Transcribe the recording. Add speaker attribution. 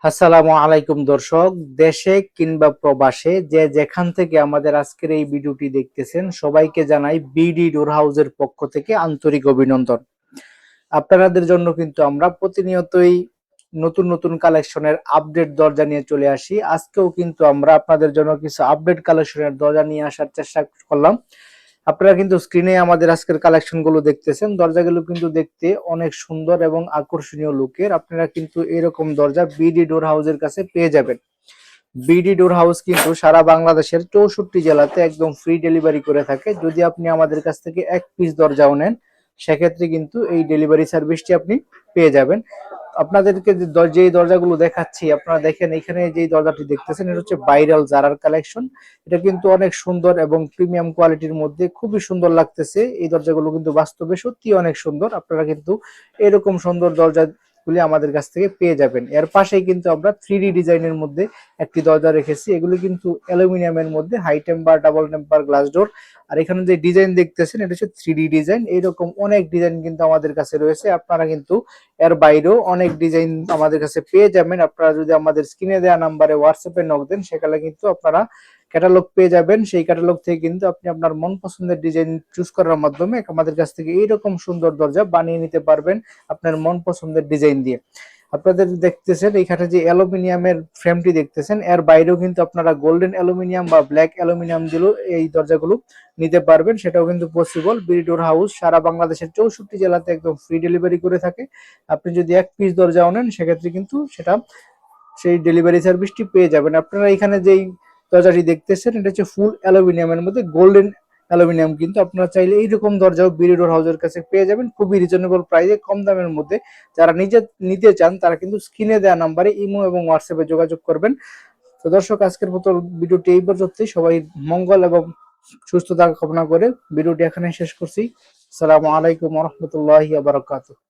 Speaker 1: আসসালামু আলাইকুম দর্শক, দেশে কিংবা প্রবাসে যে যেখান থেকে আমাদের আজকের এই ভিডিওটি দেখতেছেন সবাইকে জানাই বিডি ডোর হাউসের পক্ষ থেকে আন্তরিক অভিনন্দন। আপনাদের জন্য কিন্তু আমরা প্রতিনিয়তই নতুন নতুন কালেকশনের আপডেট দরজা নিয়ে চলে আসি। আজকেও কিন্তু আমরা আপনাদের জন্য কিছু আপডেট কালেকশনের দরজা নিয়ে আসার চেষ্টা করলাম। আপনারা কিন্তু স্ক্রিনে আমাদের আজকের কালেকশন গুলো দেখতেছেন। দরজাগুলো কিন্তু দেখতে অনেক সুন্দর এবং আকর্ষণীয় লুকের। আপনারা কিন্তু এরকম দরজা বিডি ডোর হাউসের কাছে পেয়ে যাবেন। বিডি ডোর হাউস কিন্তু সারা বাংলাদেশের 64 জেলাতে একদম ফ্রি ডেলিভারি করে থাকে। যদি আপনি আমাদের কাছ থেকে এক পিস দরজাও নেন, সেক্ষেত্রে কিন্তু এই ডেলিভারি সার্ভিসটি আপনি পেয়ে যাবেন। আপনাদেরকে যেই দরজাগুলো দেখাচ্ছি, আপনারা দেখেন এখানে যেই দরজাটি দেখতেছেন এটা হচ্ছে ভাইরাল জারার কালেকশন। এটা কিন্তু অনেক সুন্দর এবং প্রিমিয়াম কোয়ালিটির মধ্যে খুবই সুন্দর লাগতেছে। এই দরজাগুলো কিন্তু বাস্তবে সত্যি অনেক সুন্দর। আপনারা কিন্তু এরকম সুন্দর দরজা গুলি আমাদের কাছ থেকে পেয়ে যাবেন। এর পাশেই কিন্তু আমরা 3D ডিজাইনের মধ্যে একটি দরজা রেখেছি। এগুলো কিন্তু অ্যালুমিনিয়ামের মধ্যে high temper double temper glass door. আর এখানে যে ডিজাইন দেখতেছেন এটা হচ্ছে 3D ডিজাইন। এইরকম অনেক ডিজাইন কিন্তু আমাদের কাছে রয়েছে। আপনারা কিন্তু এর বাইরেও অনেক ডিজাইন আমাদের কাছে পেয়ে যাবেন। আপনারা যদি আমাদের স্ক্রিনে দেওয়া নাম্বারে হোয়াটসঅ্যাপে নক দেন, সেখানে কিন্তু আপনারা ক্যাটালগ পেয়ে যাবেন। সেই ক্যাটালগ থেকে কিন্তু আপনি আপনার মন পছন্দের ডিজাইন চুজ করার মাধ্যমে আমাদের কাছ থেকে এইরকম সুন্দর দরজা বানিয়ে নিতে পারবেন আপনার মন পছন্দের ডিজাইন দিয়ে। আপনাদের দেখতেছেন এখানে যে অ্যালুমিনিয়ামের ফ্রেমটি দেখতেছেন, এর বাইরেও কিন্তু আপনারা গোল্ডেন অ্যালুমিনিয়াম বা ব্ল্যাক অ্যালুমিনিয়াম দিয়েও এই দরজাগুলো নিতে পারবেন। সেটাও কিন্তু পসিবল। বিডি ডোর হাউস সারা বাংলাদেশের 64 জেলাতে একদম ফ্রি ডেলিভারি করে থাকে। আপনি যদি এক পিস দরজাও নেন, সেক্ষেত্রে কিন্তু সেই ডেলিভারি সার্ভিসটি পেয়ে যাবেন। আপনারা এখানে যেই দরজাটি দেখতেছেন এটা হচ্ছে ফুল অ্যালুমিনিয়ামের মধ্যে গোল্ডেন অ্যালুমিনিয়াম। কিন্তু আপনারা চাইলে এইরকম দরজাও বিডি ডোর হাউসের কাছে পেয়ে যাবেন খুবই রিজনেবল প্রাইসে, কম দামের মধ্যে। যারা নিজে নিতে চান তারা কিন্তু স্ক্রিনে দেওয়া নাম্বারে ইমো এবং হোয়াটসঅ্যাপে যোগাযোগ করবেন। তো দর্শক, আজকের মতো ভিডিওটি এই পর্যন্তই। সবাই মঙ্গল এবং সুস্থতা কামনা করে ভিডিওটি এখানে শেষ করছি। আসসালামু আলাইকুম ওয়া রাহমাতুল্লাহি ওয়া বারাকাতুহু।